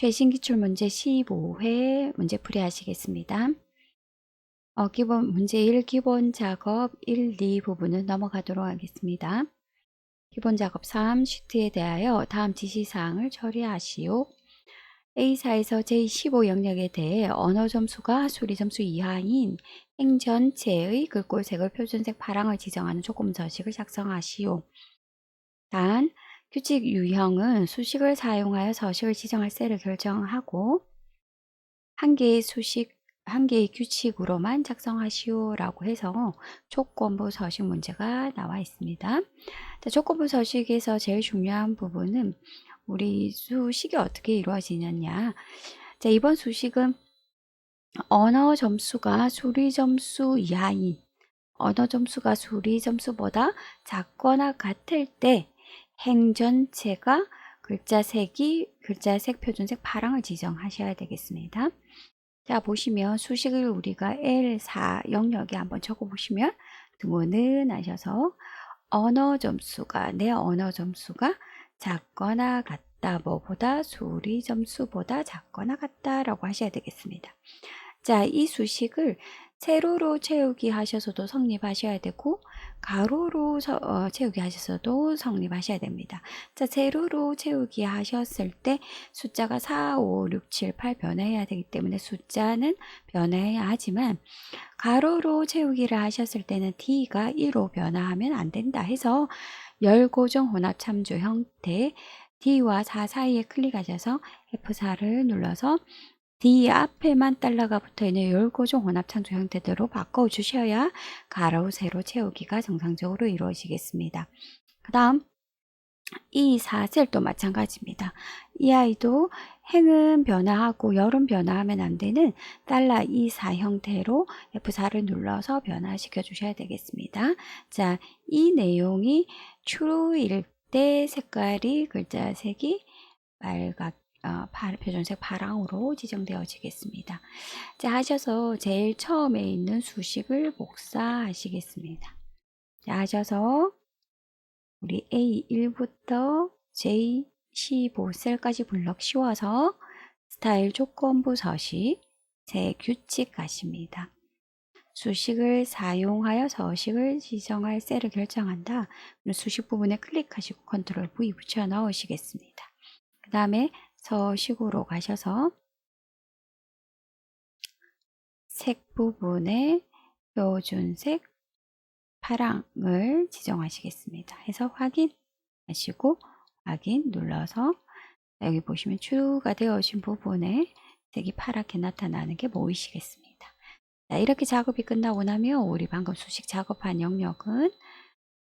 최신 기출문제 15회 문제풀이 하시겠습니다. 기본 문제 1 기본 작업 1, 2 부분은 넘어가도록 하겠습니다. 기본 작업 3 시트에 대하여 다음 지시사항을 처리하시오. A사에서 제15 영역에 대해 언어 점수가 수리 점수 이하인 행 전체의 글꼴색을 표준색 파랑을 지정하는 조건 서식을 작성하시오. 단, 규칙 유형은 수식을 사용하여 서식을 지정할 셀을 결정하고 한 개의 규칙으로만 작성하시오라고 해서 조건부 서식 문제가 나와 있습니다. 자, 조건부 서식에서 제일 중요한 부분은 우리 수식이 어떻게 이루어지느냐. 자, 이번 수식은 언어 점수가 수리 점수 이하인 언어 점수가 수리 점수보다 작거나 같을 때 행 전체가 글자색 표준색 파랑을 지정하셔야 되겠습니다. 자, 보시면 수식을 우리가 L4 영역에 한번 적어 보시면 등호는 하셔서 내 언어 점수가 작거나 같다, 뭐보다 수리 점수보다 작거나 같다라고 하셔야 되겠습니다. 자, 이 수식을 세로로 채우기 하셔서도 성립하셔야 되고 가로로 채우기 하셔서도 성립하셔야 됩니다. 자, 세로로 채우기 하셨을 때 숫자가 4, 5, 6, 7, 8 변해야 되기 때문에 숫자는 변해야 하지만 가로로 채우기를 하셨을 때는 D가 1로 변화하면 안 된다 해서 열고정 혼합 참조 형태 D와 4 사이에 클릭하셔서 F4를 눌러서 D 앞에만 달러가 붙어있는 열고정 혼합 참조 형태대로 바꿔주셔야 가로, 세로 채우기가 정상적으로 이루어지겠습니다. 그 다음 이 4셀도 마찬가지입니다. 이 아이도 행은 변화하고 열은 변화하면 안 되는 달러 24 형태로 F4를 눌러서 변화시켜 주셔야 되겠습니다. 자, 이 내용이 true일 때 색깔이 글자색이 표준색 파랑으로 지정되어지겠습니다. 자, 하셔서 제일 처음에 있는 수식을 복사하시겠습니다. 자, 하셔서 우리 A1부터 J15셀까지 블럭 씌워서 스타일 조건부 서식, 제 규칙 가십니다. 수식을 사용하여 서식을 지정할 셀을 결정한다. 수식 부분에 클릭하시고 컨트롤 V 붙여 넣으시겠습니다. 그 다음에 서식으로 가셔서 색 부분에 표준색 파랑을 지정하시겠습니다. 해서 확인하시고 확인 눌러서 여기 보시면 추가 되어진 부분에 색이 파랗게 나타나는 게 보이시겠습니다. 자, 이렇게 작업이 끝나고 나면 우리 방금 수식 작업한 영역은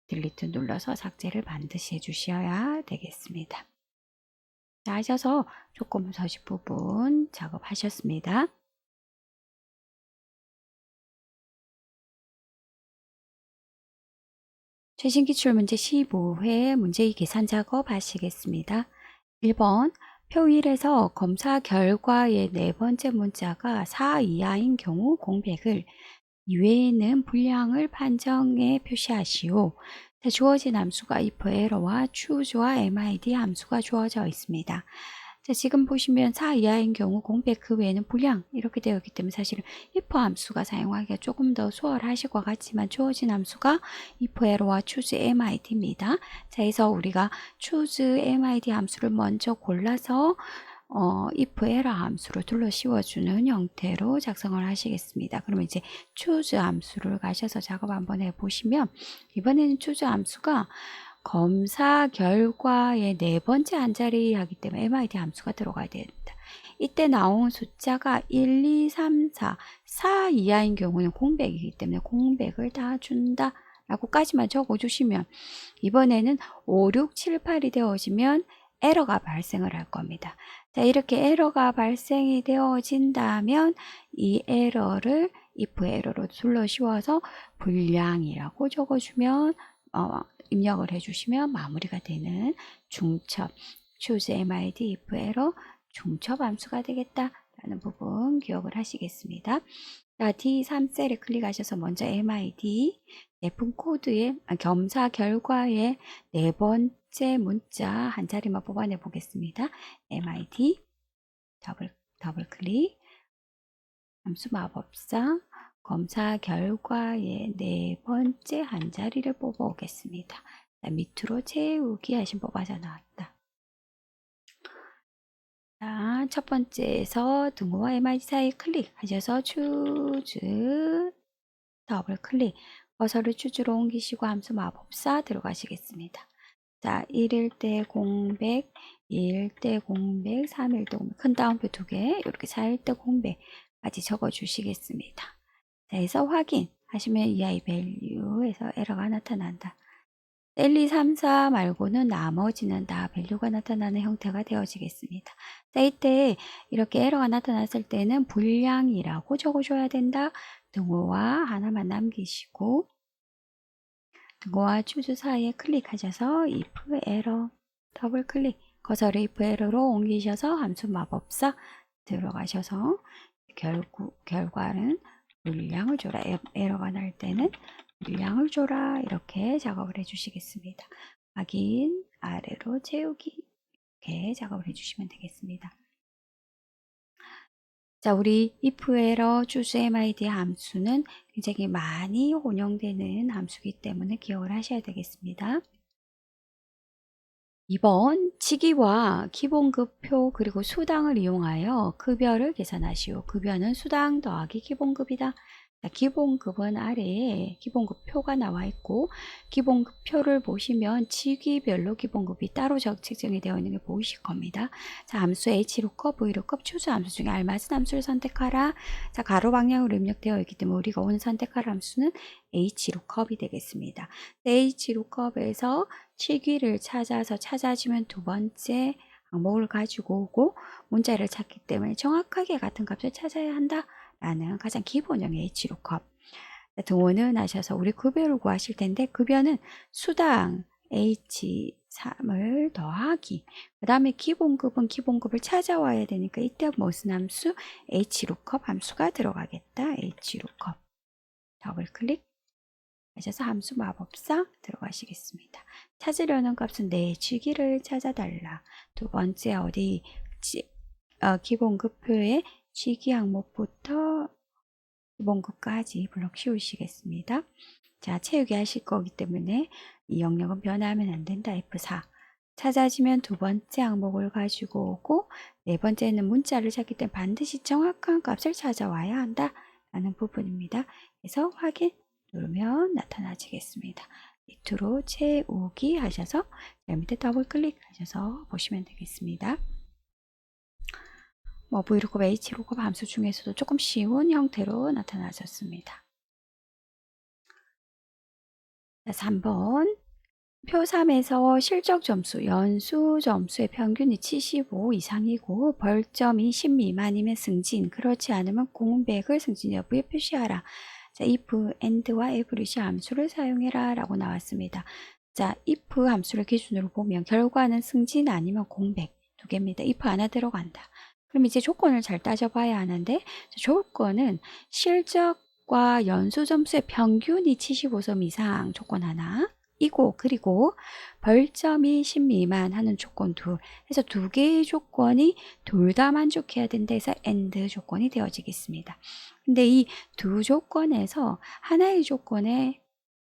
딜리트 눌러서 삭제를 반드시 해주셔야 되겠습니다. 자, 하셔서 조건부 서식 부분 작업하셨습니다. 최신 기출 문제 15회 문제의 계산 작업 하시겠습니다. 1번 표 1에서 검사 결과의 네 번째 문자가 4 이하인 경우 공백을 이외에는 분량을 판정에 표시하시오. 자, 주어진 함수가 if error와 choose와 mid 함수가 주어져 있습니다. 자, 지금 보시면 4 이하인 경우 공백 그 외에는 분량 이렇게 되어 있기 때문에 사실은 if 함수가 사용하기가 조금 더 수월하실 것 같지만 주어진 함수가 if error와 choose mid입니다. 자, 그래서 우리가 choose mid 함수를 먼저 골라서 if error 함수로 둘러 씌워주는 형태로 작성을 하시겠습니다. 그러면 이제 choose 함수를 가셔서 작업 한번 해보시면 이번에는 choose 함수가 검사 결과의 네 번째 한 자리 하기 때문에 MID 함수가 들어가야 됩니다. 이때 나온 숫자가 1, 2, 3, 4 이하인 경우는 공백이기 때문에 공백을 다 준다 라고까지만 적어주시면 이번에는 5, 6, 7, 8이 되어지면 에러가 발생을 할 겁니다. 자, 이렇게 에러가 발생이 되어진다면 이 에러를 if 에러로 둘러 씌워서 불량이라고 적어주면 입력을 해주시면 마무리가 되는 중첩 choose mid if error 중첩 함수가 되겠다라는 부분 기억을 하시겠습니다. 자, D3셀에 클릭하셔서 먼저 MID 예쁜 코드의 검사 결과의 네 번째 문자 한 자리만 뽑아내 보겠습니다. MID 더블 클릭. 함수 마법사 검사 결과의 네 번째 한 자리를 뽑아 오겠습니다. 자, 밑으로 채우기 하신 뽑아서 나왔다. 자, 첫 번째에서 등호와 MID 사이 클릭하셔서 추즈 더블 클릭. 커서를 추즈로 옮기시고 함수 마법사 들어가시겠습니다. 자, 1일 때 공백, 2일 때 공백, 3일 때 공백, 큰 따옴표 2개, 이렇게 4일 때 공백까지 적어 주시겠습니다. 자, 해서 확인하시면 EI 밸류에서 에러가 나타난다. 1, 2, 3, 4 말고는 나머지는 다 밸류가 나타나는 형태가 되어지겠습니다. 자, 이때 이렇게 에러가 나타났을 때는 불량이라고 적어줘야 된다. 등호와 하나만 남기시고 등호와 추주 사이에 클릭하셔서 if error 더블 클릭 커서를 if error로 옮기셔서 함수 마법사 들어가셔서 결과는 물량을 줘라. 에러가 날 때는 물량을 줘라. 이렇게 작업을 해주시겠습니다. 확인, 아래로 채우기 이렇게 작업을 해주시면 되겠습니다. 자, 우리 if error choose MID 함수는 굉장히 많이 혼용되는 함수이기 때문에 기억을 하셔야 되겠습니다. 2번 치기와 기본급표 그리고 수당을 이용하여 급여를 계산하시오. 급여는 수당 더하기 기본급이다. 자, 기본급은 아래에 기본급표가 나와 있고 기본급표를 보시면 치기별로 기본급이 따로 책정이 되어 있는 게 보이실 겁니다. 자, 함수 Hlookup, Vlookup, 추수 함수 중에 알맞은 함수를 선택하라. 자, 가로 방향으로 입력되어 있기 때문에 우리가 오늘 선택할 함수는 Hlookup이 되겠습니다. Hlookup에서 치기를 찾아주면 두 번째 항목을 가지고 오고 문자를 찾기 때문에 정확하게 같은 값을 찾아야 한다라는 가장 기본형의 Hlookup. 등호는 아셔서 우리 급여를 구하실 텐데 급여는 수당 H3을 더하기 그 다음에 기본급은 기본급을 찾아와야 되니까 이때 무슨 함수? Hlookup 함수가 들어가겠다. Hlookup 더블 클릭 하셔서 함수 마법사 들어가시겠습니다. 찾으려는 값은 내치기를 찾아달라. 두 번째 기본급표의 치기 항목부터 기본급까지 블록 씌우시겠습니다. 자, 채우기 하실 거기 때문에 이 영역은 변화하면 안 된다. F4 찾아지면 두 번째 항목을 가지고 오고 네 번째는 문자를 찾기 때문에 반드시 정확한 값을 찾아와야 한다 라는 부분입니다. 그래서 확인 누르면 나타나지겠습니다. 밑으로 채우기 하셔서 밑에 더블 클릭하셔서 보시면 되겠습니다. Vlookup, Hlookup 함수 중에서도 조금 쉬운 형태로 나타나졌습니다. 3번 표 3에서 실적 점수, 연수 점수의 평균이 75 이상이고 벌점이 10 미만이면 승진, 그렇지 않으면 공백을 승진 여부에 표시하라. 자, if, and와 average 함수를 사용해라 라고 나왔습니다. 자, if 함수를 기준으로 보면 결과는 승진 아니면 공백 두 개입니다. if 하나 들어간다. 그럼 이제 조건을 잘 따져봐야 하는데 조건은 실적과 연수 점수의 평균이 75점 이상 조건 하나 이고 그리고 벌점이 10 미만 하는 조건 둘 해서 두 개의 조건이 둘 다 만족해야 된다 해서 AND 조건이 되어지겠습니다. 근데 이 두 조건에서 하나의 조건에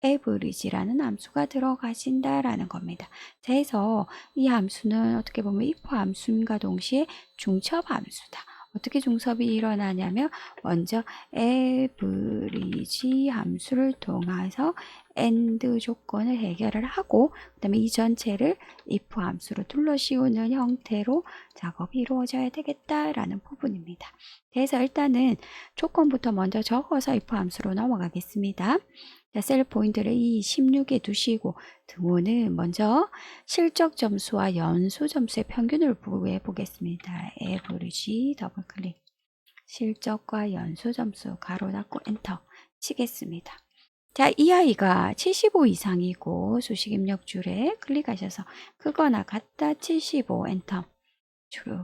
average라는 함수가 들어가신다라는 겁니다. 그래서 이 함수는 어떻게 보면 if 함수인가 동시에 중첩 함수다. 어떻게 중첩이 일어나냐면 먼저 average 함수를 통해서 AND 조건을 해결을 하고 그 다음에 이 전체를 if 함수로 둘러씌우는 형태로 작업이 이루어져야 되겠다라는 부분입니다. 그래서 일단은 조건부터 먼저 적어서 if 함수로 넘어가겠습니다. 자, 셀 포인트를 이 16에 두시고 등호는 먼저 실적 점수와 연수 점수의 평균을 구해 보겠습니다. average 더블 클릭 실적과 연수 점수 가로 닫고 엔터 치겠습니다. 자, 이 아이가 75 이상이고 수식 입력줄에 클릭하셔서 크거나 같다 75 엔터 true.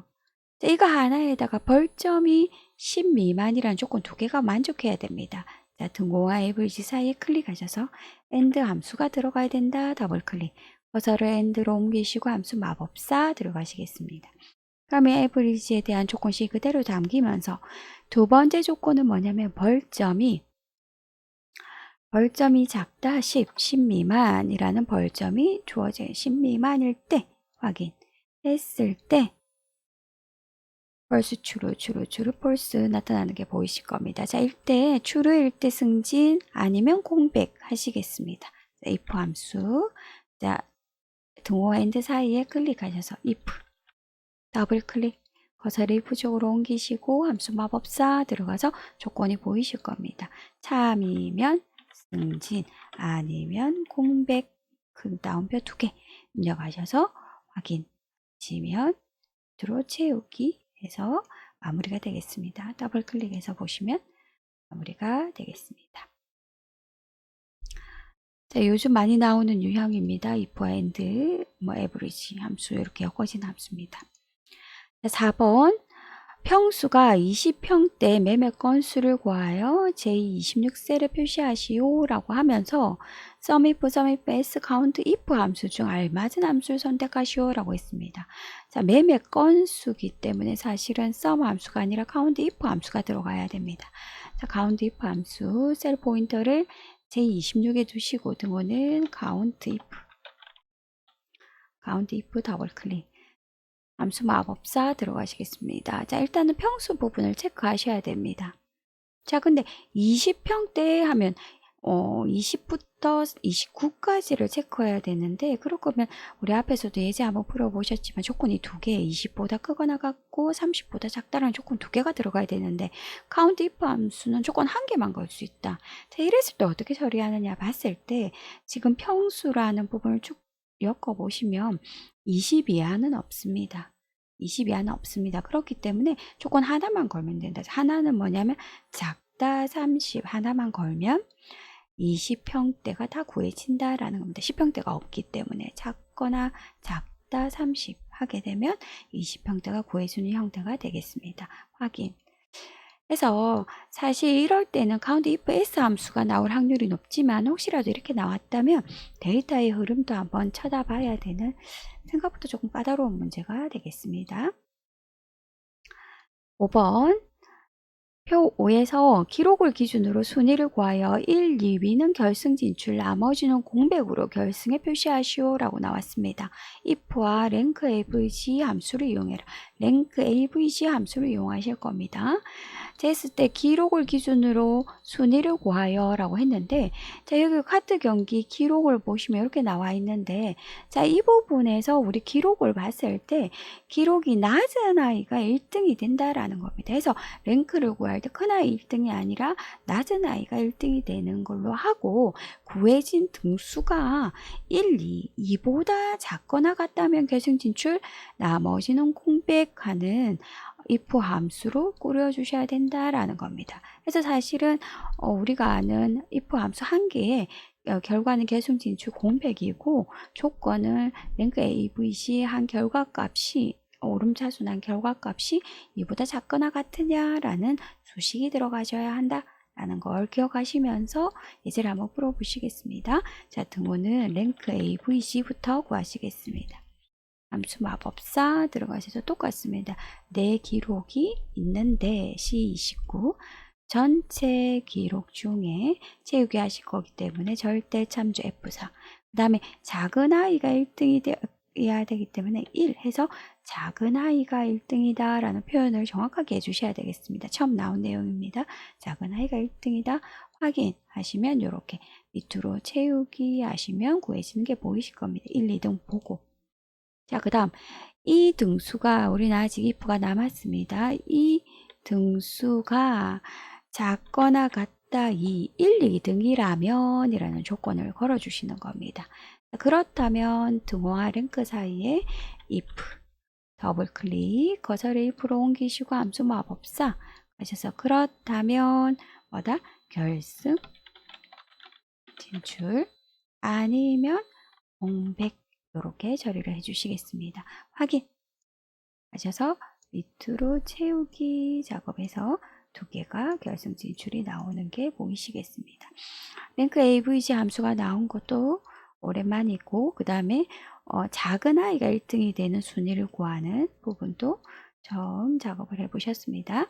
자, 이거 하나에다가 벌점이 10 미만이라는 조건 두 개가 만족해야 됩니다. 자, 등호와 average 사이에 클릭하셔서 AND 함수가 들어가야 된다. 더블 클릭. 커서를 AND로 옮기시고 함수 마법사 들어가시겠습니다. 그러면 average에 대한 조건식 그대로 담기면서 두 번째 조건은 뭐냐면 벌점이 작다 10 미만이라는 벌점이 주어져요. 10 미만일 때 확인했을 때 false, true, false 나타나는 게 보이실 겁니다. 자, true일 때 승진 아니면 공백 하시겠습니다. 자, if 함수. 자, 등호 and 사이에 클릭하셔서 if 더블 클릭 커서를 if 쪽으로 옮기시고 함수 마법사 들어가서 조건이 보이실 겁니다. 참이면 승진 아니면 공백 그 다음표 2개 입력하셔서 확인하시면 들어 채우기 해서 마무리가 되겠습니다. 더블 클릭해서 보시면 마무리가 되겠습니다. 자, 요즘 많이 나오는 유형입니다. if and, average 함수 이렇게 엮어진 함수입니다. 자, 4번 평수가 20평대 매매 건수를 구하여 제26셀에 표시하시오 라고 하면서 SUMIF, s, COUNT, IF 함수 중 알맞은 함수를 선택하시오 라고 했습니다. 자, 매매 건수기 때문에 사실은 SUM 함수가 아니라 COUNT, IF 함수가 들어가야 됩니다. 자, COUNT, IF 함수 셀 포인터를 제26에 두시고 등호는 COUNT, IF 더블 클릭 함수 마법사 들어가시겠습니다. 자, 일단은 평수 부분을 체크하셔야 됩니다. 자, 근데 20평대 하면 20부터 29까지를 체크해야 되는데 그럴 거면 우리 앞에서도 예제 한번 풀어보셨지만 조건이 2개, 20보다 크거나 같고 30보다 작다라는 조건 2개가 들어가야 되는데 count if 함수는 조건 1개만 걸 수 있다. 자, 이랬을 때 어떻게 처리하느냐 봤을 때 지금 평수라는 부분을 쭉 엮어보시면 20 이하는 없습니다. 20 이하는 없습니다. 그렇기 때문에 조건 하나만 걸면 된다. 하나는 뭐냐면 작다 30 하나만 걸면 20평대가 다 구해진다라는 겁니다. 10평대가 없기 때문에 작거나 작다 30 하게 되면 20평대가 구해주는 형태가 되겠습니다. 확인. 그래서 사실 이럴 때는 count if s 함수가 나올 확률이 높지만 혹시라도 이렇게 나왔다면 데이터의 흐름도 한번 쳐다봐야 되는 생각보다 조금 까다로운 문제가 되겠습니다. 5번 표 5에서 기록을 기준으로 순위를 구하여 1, 2위는 결승 진출, 나머지는 공백으로 결승에 표시하시오 라고 나왔습니다. if와 rank avg 함수를 이용해라. rank avg 함수를 이용하실 겁니다. 자, 했을 때 기록을 기준으로 순위를 구하여 라고 했는데 자, 여기 카드 경기 기록을 보시면 이렇게 나와 있는데 자, 이 부분에서 우리 기록을 봤을 때 기록이 낮은 아이가 1등이 된다라는 겁니다. 그래서 랭크를 구할 때 큰 아이 1등이 아니라 낮은 아이가 1등이 되는 걸로 하고 구해진 등수가 1, 2보다 작거나 같다면 결승 진출, 나머지는 공백하는 if 함수로 꾸려주셔야 된다라는 겁니다. 그래서 사실은 우리가 아는 if 함수 한 개에 결과는 결승 진출 공백이고 조건은 랭크 avc 한 결과값이 오름차순한 결과값이 이보다 작거나 같으냐라는 수식이 들어가셔야 한다라는 걸 기억하시면서 예제를 한번 풀어보시겠습니다. 자, 등호는 랭크 avc부터 구하시겠습니다. 함수 마법사 들어가셔서 똑같습니다. 내 기록이 있는데 C29 전체 기록 중에 채우기 하실 거기 때문에 절대 참조 F4 그 다음에 작은 아이가 1등이 되어야 되기 때문에 1 해서 작은 아이가 1등이다 라는 표현을 정확하게 해주셔야 되겠습니다. 처음 나온 내용입니다. 작은 아이가 1등이다 확인하시면 이렇게 밑으로 채우기 하시면 구해지는 게 보이실 겁니다. 1, 2등 보고 자, 그 다음 이 등수가 우리는 아직 if가 남았습니다. 이 등수가 작거나 같다 1, 2등이라면 이라는 조건을 걸어주시는 겁니다. 그렇다면 등호와 랭크 사이에 if 더블 클릭 커서를 if로 옮기시고 함수 마법사 하셔서 그렇다면 뭐다? 결승 진출 아니면 공백 이렇게 처리를 해주시겠습니다. 확인하셔서 밑으로 채우기 작업해서 2개가 결승 진출이 나오는 게 보이시겠습니다. 랭크 avg 함수가 나온 것도 오랜만이고 그 다음에 작은 아이가 1등이 되는 순위를 구하는 부분도 처음 작업을 해보셨습니다.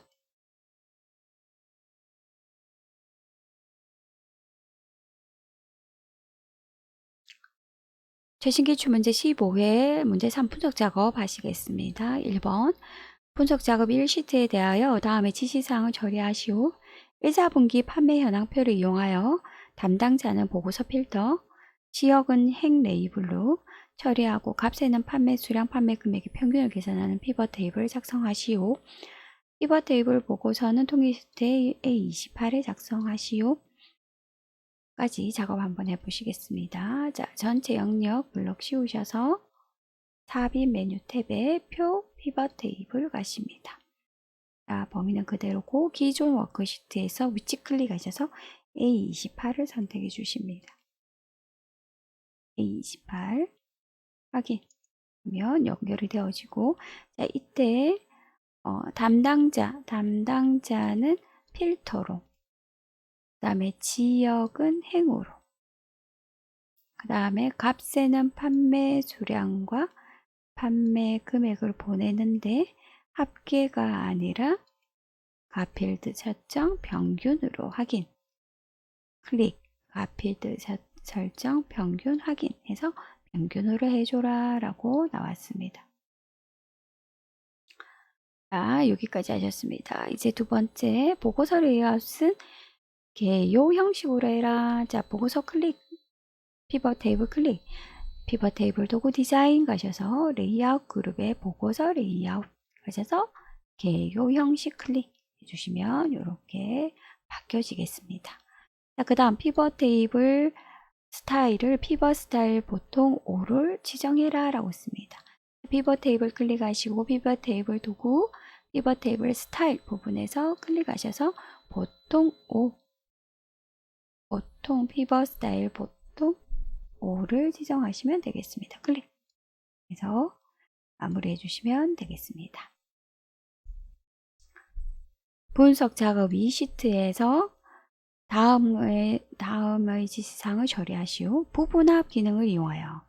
최신기출 문제 15회 문제 3 분석 작업 하시겠습니다. 1번 분석 작업 1시트에 대하여 다음의 지시사항을 처리하시오. 1, 4분기 판매 현황표를 이용하여 담당자는 보고서 필터, 지역은 행 레이블로 처리하고 값에는 판매 수량, 판매 금액의 평균을 계산하는 피벗 테이블을 작성하시오. 피벗 테이블 보고서는 통일 시트에 A28에 작성하시오. 까지 작업 한번 해보시겠습니다. 자, 전체 영역 블록 씌우셔서 삽입 메뉴 탭에 표 피벗 테이블 가십니다. 자, 범위는 그대로고 기존 워크시트에서 위치 클릭하셔서 A28을 선택해 주십니다. A28 확인하면 연결이 되어지고, 자, 이때 담당자는 필터로, 그 다음에 지역은 행으로, 그 다음에 값에는 판매 수량과 판매 금액을 보내는데 합계가 아니라 가필드 설정 평균으로 확인. 클릭. 가필드 설정 평균 확인해서 평균으로 해줘라 라고 나왔습니다. 자, 여기까지 하셨습니다. 이제 두 번째 보고서 레이아웃은 개요 형식으로 해라. 자, 보고서 클릭. 피벗 테이블 클릭. 피벗 테이블 도구 디자인 가셔서 레이아웃 그룹에 보고서 레이아웃 가셔서 개요 형식 클릭 해주시면 이렇게 바뀌어지겠습니다. 자, 그 다음 피벗 테이블 스타일을 피벗 스타일 보통 5를 지정해라 라고 씁니다. 피벗 테이블 클릭하시고 피벗 테이블 도구 피벗 테이블 스타일 부분에서 클릭하셔서 보통 5 보통 피벗 스타일 보통 5를 지정하시면 되겠습니다. 클릭해서 마무리해 주시면 되겠습니다. 분석 작업 2시트에서 다음의 지시사항을 처리하시오. 부분합 기능을 이용하여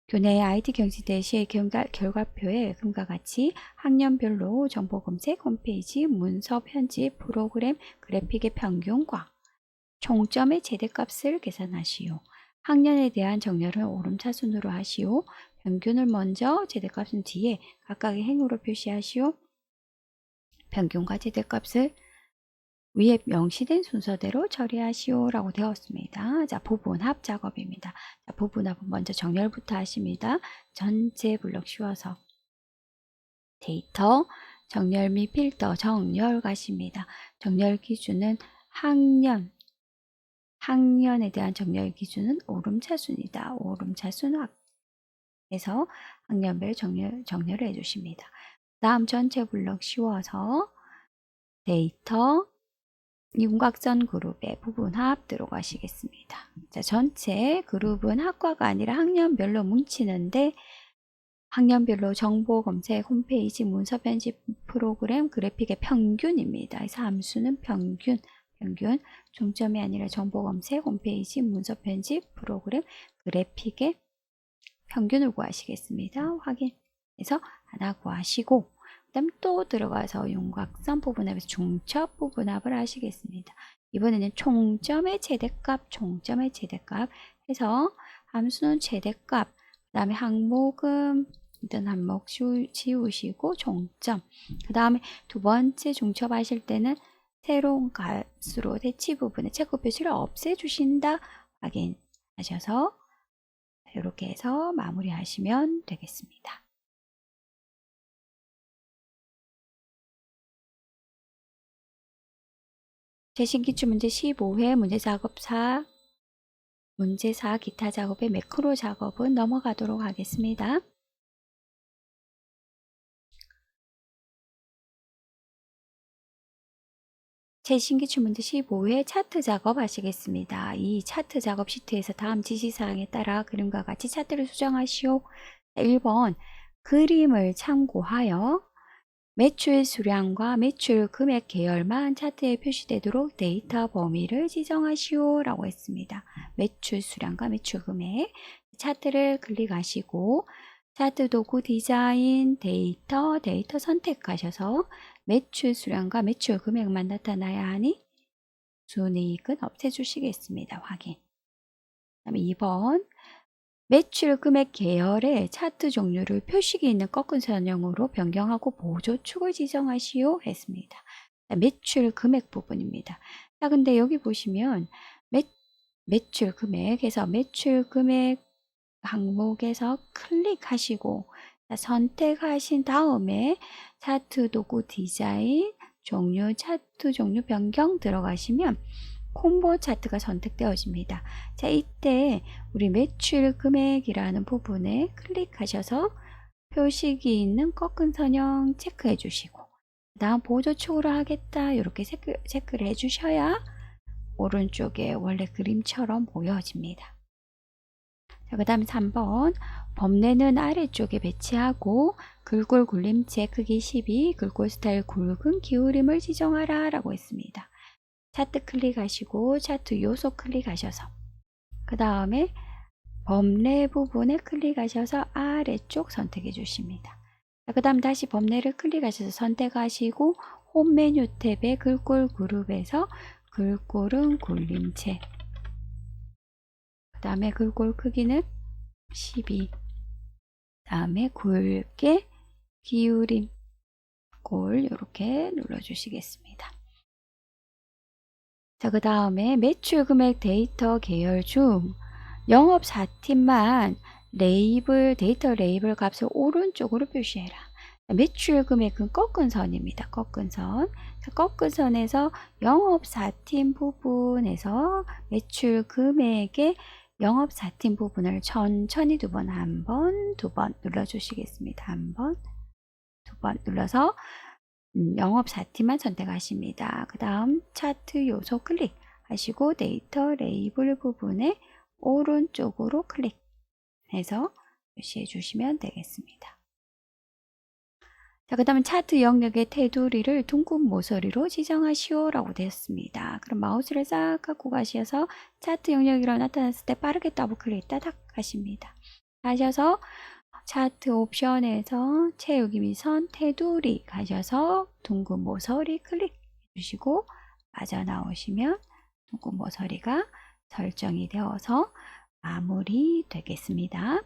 교내의 IT 경시대 시의 결과표에 금과 같이 학년별로 정보 검색, 홈페이지, 문서 편집, 프로그램, 그래픽의 평균과 총점의 최대값을 계산하시오. 학년에 대한 정렬을 오름차순으로 하시오. 평균을 먼저, 최대값은 뒤에 각각의 행으로 표시하시오. 평균과 최대값을 위에 명시된 순서대로 처리하시오 라고 되었습니다. 자, 부분합 작업입니다. 자, 부분합은 먼저 정렬부터 하십니다. 전체 블록 씌워서 데이터, 정렬 및 필터, 정렬 가십니다. 정렬 기준은 학년에 대한 정렬 기준은 오름차순이다. 오름차순 해서 학년별 정렬을 해주십니다. 다음 전체 블록 씌워서 데이터, 윤곽선 그룹의 부분합 들어가시겠습니다. 자, 전체 그룹은 학과가 아니라 학년별로 뭉치는데 학년별로 정보 검색, 홈페이지, 문서 편집, 프로그램, 그래픽의 평균입니다. 그래서 함수는 평균, 중점이 아니라 정보 검색, 홈페이지, 문서 편집, 프로그램, 그래픽의 평균을 구하시겠습니다. 확인해서 하나 구하시고 그 다음 또 들어가서 윤곽선 부분합에서 중첩 부분합을 하시겠습니다. 이번에는 총점의 최대값 해서 함수는 최대값, 그 다음에 항목은 일단 항목 지우시고 종점, 그 다음에 두 번째 중첩 하실 때는 새로운 값으로 대치 부분에 체크 표시를 없애주신다 확인하셔서 이렇게 해서 마무리하시면 되겠습니다. 최신기출 문제 15회 문제 작업 4 문제 4 기타 작업의 매크로 작업은 넘어가도록 하겠습니다. 최신기출 문제 15회 차트 작업 하시겠습니다. 이 차트 작업 시트에서 다음 지시사항에 따라 그림과 같이 차트를 수정하시오. 1번 그림을 참고하여 매출 수량과 매출 금액 계열만 차트에 표시되도록 데이터 범위를 지정하시오 라고 했습니다. 매출 수량과 매출 금액 차트를 클릭하시고 차트 도구 디자인 데이터 선택하셔서 매출 수량과 매출 금액만 나타나야 하니 순이익은 없애주시겠습니다. 확인. 그다음에 2번 매출 금액 계열의 차트 종류를 표식이 있는 꺾은 선형으로 변경하고 보조축을 지정하시오 했습니다. 매출 금액 부분입니다. 자, 근데 여기 보시면 매출 금액에서 매출 금액 항목에서 클릭하시고 선택하신 다음에 차트 도구 디자인 종류 차트 종류 변경 들어가시면 콤보 차트가 선택되어집니다. 자, 이때 우리 매출 금액이라는 부분에 클릭하셔서 표식이 있는 꺾은 선형 체크해 주시고 다음 보조축으로 하겠다 이렇게 체크를 해 주셔야 오른쪽에 원래 그림처럼 보여집니다. 자, 그 다음에 3번 범례는 아래쪽에 배치하고 글꼴 굴림체 크기 12 글꼴 스타일 굵은 기울임을 지정하라 라고 했습니다. 차트 클릭하시고 차트 요소 클릭하셔서 그 다음에 범례 부분에 클릭하셔서 아래쪽 선택해 주십니다. 그 다음 다시 범례를 클릭하셔서 선택하시고 홈 메뉴 탭의 글꼴 그룹에서 글꼴은 굴림체 그 다음에 글꼴 크기는 12 다음에 굵게 기울임 골 이렇게 눌러주시겠습니다. 자, 그 다음에 매출 금액 데이터 계열 중 영업 4팀만 데이터 레이블 값을 오른쪽으로 표시해라. 매출 금액은 꺾은 선입니다. 꺾은 선. 꺾은 선에서 영업 4팀 부분에서 매출 금액의 영업 4팀 부분을 천천히 두 번, 한 번, 두 번 눌러주시겠습니다. 한 번, 두 번 눌러서 영업 4팀만 선택하십니다. 그 다음 차트 요소 클릭하시고 데이터 레이블 부분에 오른쪽으로 클릭해서 표시해 주시면 되겠습니다. 자, 그 다음에 차트 영역의 테두리를 둥근 모서리로 지정하시오 라고 되었습니다. 그럼 마우스를 싹 갖고 가셔서 차트 영역이라고 나타났을 때 빠르게 더블 클릭 따닥 하십니다. 하셔서 차트 옵션에서 채우기 미선 테두리 가셔서 둥근 모서리 클릭해 주시고 빠져나오시면 둥근 모서리가 설정이 되어서 마무리 되겠습니다.